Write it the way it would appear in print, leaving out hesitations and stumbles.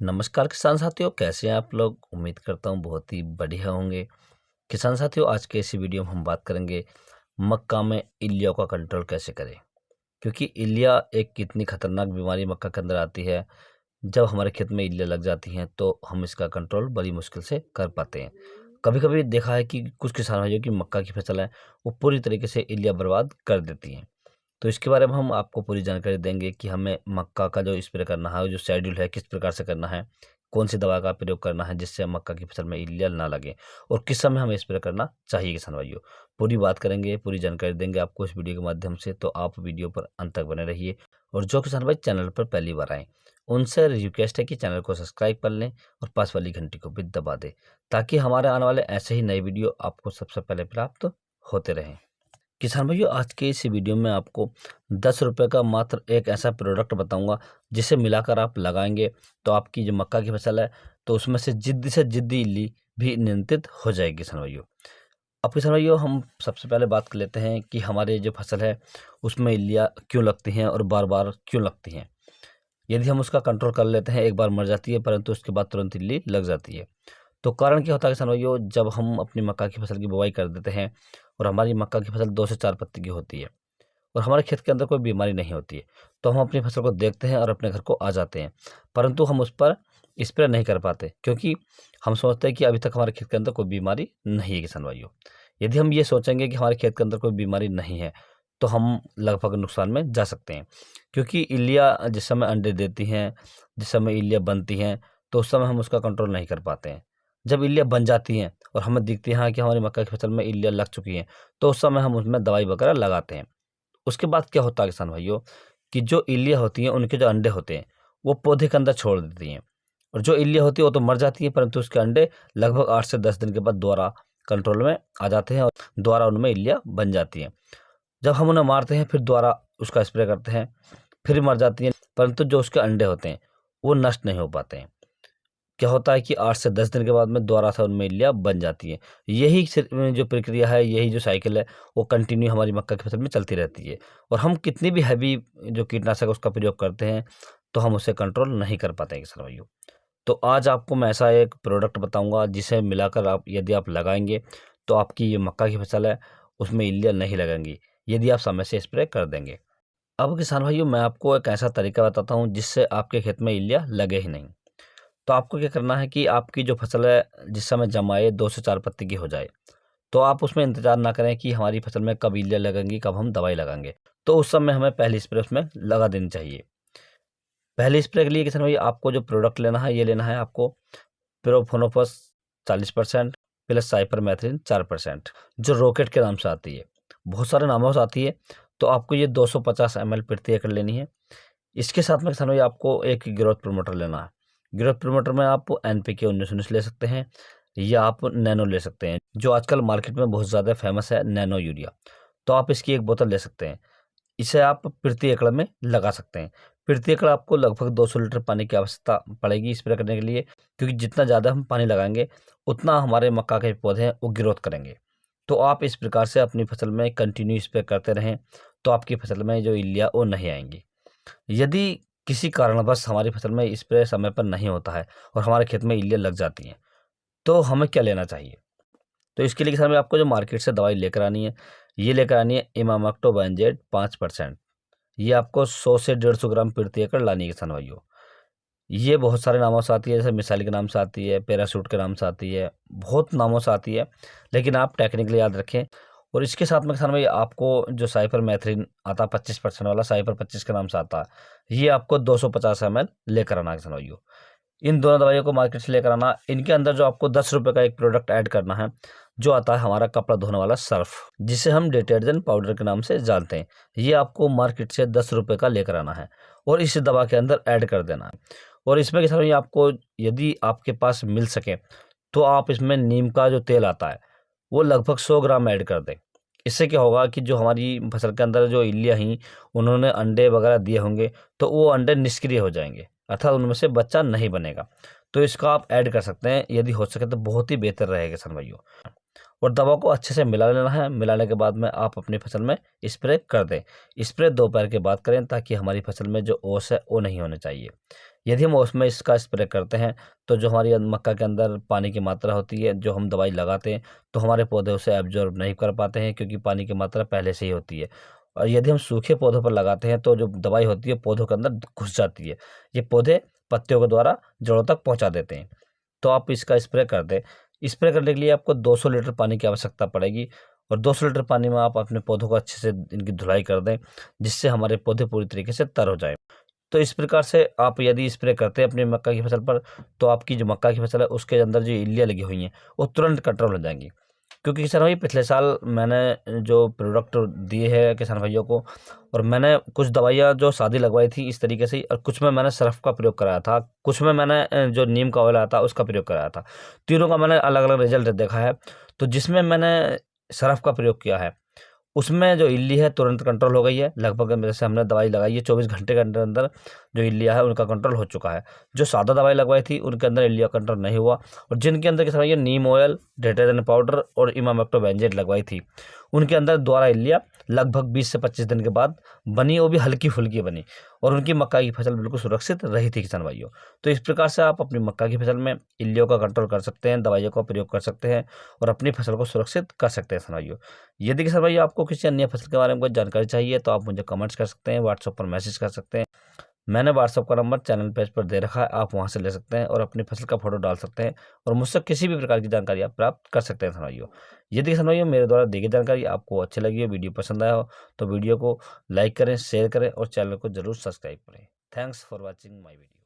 नमस्कार किसान साथियों, कैसे हैं आप लोग। उम्मीद करता हूँ बहुत ही बढ़िया होंगे। किसान साथियों, आज के इसी वीडियो में हम बात करेंगे मक्का में इल्लियों का कंट्रोल कैसे करें। क्योंकि इल्लियाँ एक कितनी खतरनाक बीमारी मक्का के अंदर आती है। जब हमारे खेत में इल्लियाँ लग जाती हैं तो हम इसका कंट्रोल बड़ी मुश्किल से कर पाते हैं। कभी कभी देखा है कि कुछ किसान भाइयों की मक्का की फसल है वो पूरी तरीके से इल्लियाँ बर्बाद कर देती हैं। तो इसके बारे में हम आपको पूरी जानकारी देंगे कि हमें मक्का का जो स्प्रे करना है, जो शेड्यूल है, किस प्रकार से करना है, कौन सी दवा का प्रयोग करना है जिससे मक्का की फसल में इल्लियाँ ना लगे और किस समय हमें स्प्रे करना चाहिए। किसान भाइयों, पूरी बात करेंगे, पूरी जानकारी देंगे आपको इस वीडियो के माध्यम से, तो आप वीडियो पर अंत तक बने रहिए। और जो किसान भाई चैनल पर पहली बार आए उनसे रिक्वेस्ट है कि चैनल को सब्सक्राइब कर लें और पास वाली घंटी को भी दबा दें, ताकि हमारे आने वाले ऐसे ही नए वीडियो आपको सबसे पहले प्राप्त होते रहें। किसान भाइयों, आज के इस वीडियो में आपको 10 रुपये का मात्र एक ऐसा प्रोडक्ट बताऊंगा जिसे मिलाकर आप लगाएंगे तो आपकी जो मक्का की फसल है तो उसमें से जिद्दी इल्ली भी नियंत्रित हो जाएगी। किसान भाइयों, अब किसान भाइयों हम सबसे पहले बात कर लेते हैं कि हमारे जो फसल है उसमें इल्लियाँ क्यों लगती हैं और बार बार क्यों लगती हैं। यदि हम उसका कंट्रोल कर लेते हैं, एक बार मर जाती है परंतु उसके बाद तुरंत इल्ली लग जाती है। तो कारण क्या होता है किसान भाइयों, जब हम अपनी मक्का की फसल की बुवाई कर देते हैं और हमारी मक्का की फसल 2 से 4 पत्ती की होती है और हमारे खेत के अंदर कोई बीमारी नहीं होती है, तो हम अपनी फसल को देखते हैं और अपने घर को आ जाते हैं, परंतु हम उस पर स्प्रे नहीं कर पाते क्योंकि हम सोचते हैं कि अभी तक हमारे खेत के अंदर कोई बीमारी नहीं है। किसान भाइयों, यदि हम ये सोचेंगे कि हमारे खेत के अंदर कोई बीमारी नहीं है तो हम लगभग नुकसान में जा सकते हैं। क्योंकि इल्लियाँ जिस समय अंडे देती हैं, जिस समय इल्लियाँ बनती हैं, तो उस समय हम उसका कंट्रोल नहीं कर पाते हैं। जब इल्लियाँ बन जाती हैं और हमें दिखती है हाँ कि हमारी मक्का की फसल में इल्लियाँ लग चुकी हैं, तो उस समय हम उसमें दवाई वगैरह लगाते हैं। उसके बाद क्या होता है किसान भाइयों, कि जो इल्लियाँ होती हैं उनके जो अंडे होते हैं वो पौधे के अंदर छोड़ देती हैं और जो इल्लियाँ होती है वो तो मर जाती है, परंतु उसके अंडे लगभग 8 से 10 दिन के बाद दोबारा कंट्रोल में आ जाते हैं और दोबारा उनमें इल्लियाँ बन जाती हैं। जब हम उन्हें मारते हैं फिर दोबारा उसका स्प्रे करते हैं, फिर मर जाती हैं, परंतु जो उसके अंडे होते हैं वो नष्ट नहीं हो पाते हैं। क्या होता है कि 8 से 10 दिन के बाद में दोबारा से उनमें इल्लियाँ बन जाती हैं। यही जो प्रक्रिया है, यही जो साइकिल है, वो कंटिन्यू हमारी मक्का की फसल में चलती रहती है और हम कितनी भी हैवी जो कीटनाशक उसका प्रयोग करते हैं, तो हम उसे कंट्रोल नहीं कर पाते हैं किसान भाइयों। तो आज आपको मैं ऐसा एक प्रोडक्ट बताऊँगा जिसे मिलाकर आप यदि आप लगाएँगे, तो आपकी ये मक्का की फसल है, उसमें इल्लियाँ नहीं लगेंगी, यदि आप समय से स्प्रे कर देंगे। अब किसान भाइयों, मैं आपको एक ऐसा तरीका बताता हूँ जिससे आपके खेत में इल्लियाँ लगे ही नहीं। तो आपको क्या करना है कि आपकी जो फसल है जिस समय जमाए 2 से 4 पत्ती की हो जाए, तो आप उसमें इंतज़ार ना करें कि हमारी फसल में कब इल्लियाँ लगेंगी, कब हम दवाई लगाएँगे। तो उस समय हमें पहली स्प्रे उसमें लगा देनी चाहिए। पहले स्प्रे के लिए किसान भाई आपको जो प्रोडक्ट लेना है, ये लेना है आपको प्रोफोनोफॉस 40% प्लस साइपरमेथ्रिन 4%, जो रॉकेट के नाम से आती है। बहुत सारे नामों से आती है, तो आपको ये 250 ml प्रति एकड़ लेनी है। इसके साथ में किसान भाई आपको एक ग्रोथ प्रमोटर लेना है। ग्रोथ प्रमोटर में आप एनपीके 19-19 ले सकते हैं या आप नैनो ले सकते हैं, जो आजकल मार्केट में बहुत ज़्यादा फेमस है, नैनो यूरिया। तो आप इसकी एक बोतल ले सकते हैं। इसे आप प्रति एकड़ में लगा सकते हैं। प्रति एकड़ आपको लगभग 200 लीटर पानी की आवश्यकता पड़ेगी स्प्रे करने के लिए, क्योंकि जितना ज़्यादा हम पानी लगाएंगे उतना हमारे मक्का के पौधे हैं वो ग्रोथ करेंगे। तो आप इस प्रकार से अपनी फसल में कंटिन्यू स्प्रे करते रहें, तो आपकी फसल में जो इल्लियाँ वो नहीं आएंगी। यदि किसी कारणवश हमारी फसल में स्प्रे समय पर नहीं होता है और हमारे खेत में इल्लियाँ लग जाती हैं, तो हमें क्या लेना चाहिए। तो इसके लिए किसान भाई आपको जो मार्केट से दवाई लेकर आनी है, ये लेकर आनी है इमामेक्टोबेंजेड 5%। ये आपको 100 से 150 ग्राम प्रति एकड़ लानी है किसान भाइयों। ये बहुत सारे नामों से आती है, जैसे मिसाइल के नाम से आती है, पैराशूट के नाम से आती है, बहुत नामों से आती है, लेकिन आप टेक्निकली याद रखें। और इसके साथ में किसान भाई आपको जो साइपरमेथ्रिन आता है 25% वाला, साइपर 25 के नाम से आता है, ये आपको 250 ml लेकर आना है किसान भाइयों। इन दोनों दवाइयों को मार्केट से लेकर आना। इनके अंदर जो आपको 10 रुपये का एक प्रोडक्ट ऐड करना है, जो आता है हमारा कपड़ा धोने वाला सर्फ, जिसे हम डिटर्जेंट पाउडर के नाम से जानते हैं। ये आपको मार्केट से 10 रुपये का लेकर आना है और इस दवा के अंदर ऐड कर देना है। और इसमें किसान भाई आपको यदि आपके पास मिल सके तो आप इसमें नीम का जो तेल आता है वो लगभग 100 ग्राम ऐड कर दें। इससे क्या होगा कि जो हमारी फसल के अंदर जो इल्लियाँ हैं उन्होंने अंडे वगैरह दिए होंगे, तो वो अंडे निष्क्रिय हो जाएंगे, अर्थात उनमें से बच्चा नहीं बनेगा। तो इसका आप ऐड कर सकते हैं, यदि हो सके तो बहुत ही बेहतर रहेगा किसान भाइयों। और दवा को अच्छे से मिला लेना है। मिलाने के बाद में आप अपनी फसल में स्प्रे कर दें। स्प्रे दोपहर के बाद करें ताकि हमारी फसल में जो ओस है वो नहीं होने चाहिए। यदि हम उसमें इसका स्प्रे करते हैं तो जो हमारी मक्का के अंदर पानी की मात्रा होती है, जो हम दवाई लगाते हैं, तो हमारे पौधे उसे एब्जॉर्ब नहीं कर पाते हैं, क्योंकि पानी की मात्रा पहले से ही होती है। और यदि हम सूखे पौधों पर लगाते हैं तो जो दवाई होती है पौधों के अंदर घुस जाती है, ये पौधे पत्तियों के द्वारा जड़ों तक पहुंचा देते हैं। तो आप इसका स्प्रे कर दें। स्प्रे करने के लिए आपको 200 लीटर पानी की आवश्यकता पड़ेगी, और 200 लीटर पानी में आप अपने पौधों को अच्छे से इनकी धुलाई कर दें, जिससे हमारे पौधे पूरी तरीके से तर हो जाएं। तो इस प्रकार से आप यदि स्प्रे करते हैं अपनी मक्का की फसल पर, तो आपकी जो मक्का की फसल है उसके अंदर जो इल्लियाँ लगी हुई हैं वो तुरंत कंट्रोल हो जाएंगी। क्योंकि किसान भाई पिछले साल मैंने जो प्रोडक्ट दिए हैं किसान भाइयों को, और मैंने कुछ दवाइयाँ जो सादी लगवाई थी इस तरीके से ही, और कुछ में मैंने सर्फ का प्रयोग कराया था, कुछ में मैंने जो नीम का ऑयल आया था उसका प्रयोग कराया था। तीनों का मैंने अलग अलग रिजल्ट देखा है। तो जिसमें मैंने सर्फ का प्रयोग किया है उसमें जो इल्ली है तुरंत कंट्रोल हो गई है। लगभग जैसे हमने दवाई लगाई है 24 घंटे के अंदर अंदर जो इल्लियाँ है उनका कंट्रोल हो चुका है। जो सादा दवाई लगवाई थी उनके अंदर इल्लिया कंट्रोल नहीं हुआ, और जिनके अंदर किसान ये नीम ऑयल, डेटाजन पाउडर और इमामेक्टोबेंजेट लगवाई थी, उनके अंदर दोबारा इल्लिया लगभग 20 से 25 दिन के बाद बनी, वो भी हल्की फुल्की बनी, और उनकी मक्का की फसल बिल्कुल सुरक्षित रही थी किसान भाइयों। तो इस प्रकार से आप अपनी मक्का की फसल में इल्लियों का कंट्रोल कर सकते हैं, दवाइयों का प्रयोग कर सकते हैं और अपनी फसल को सुरक्षित कर सकते हैं किसान भाइयों। यदि किसान भाइयों आपको किसी अन्य फसल के बारे में कोई जानकारी चाहिए तो आप मुझे कमेंट्स कर सकते हैं, व्हाट्सएप पर मैसेज कर सकते हैं। मैंने व्हाट्सएप का नंबर चैनल पेज पर दे रखा है, आप वहां से ले सकते हैं और अपनी फसल का फोटो डाल सकते हैं, और मुझसे किसी भी प्रकार की जानकारी आप प्राप्त कर सकते हैं किसान भाइयों। यदि किसान भाइयों मेरे द्वारा दी गई जानकारी आपको अच्छी लगी हो, वीडियो पसंद आया हो, तो वीडियो को लाइक करें, शेयर करें और चैनल को जरूर सब्सक्राइब करें। Thanks for watching my video.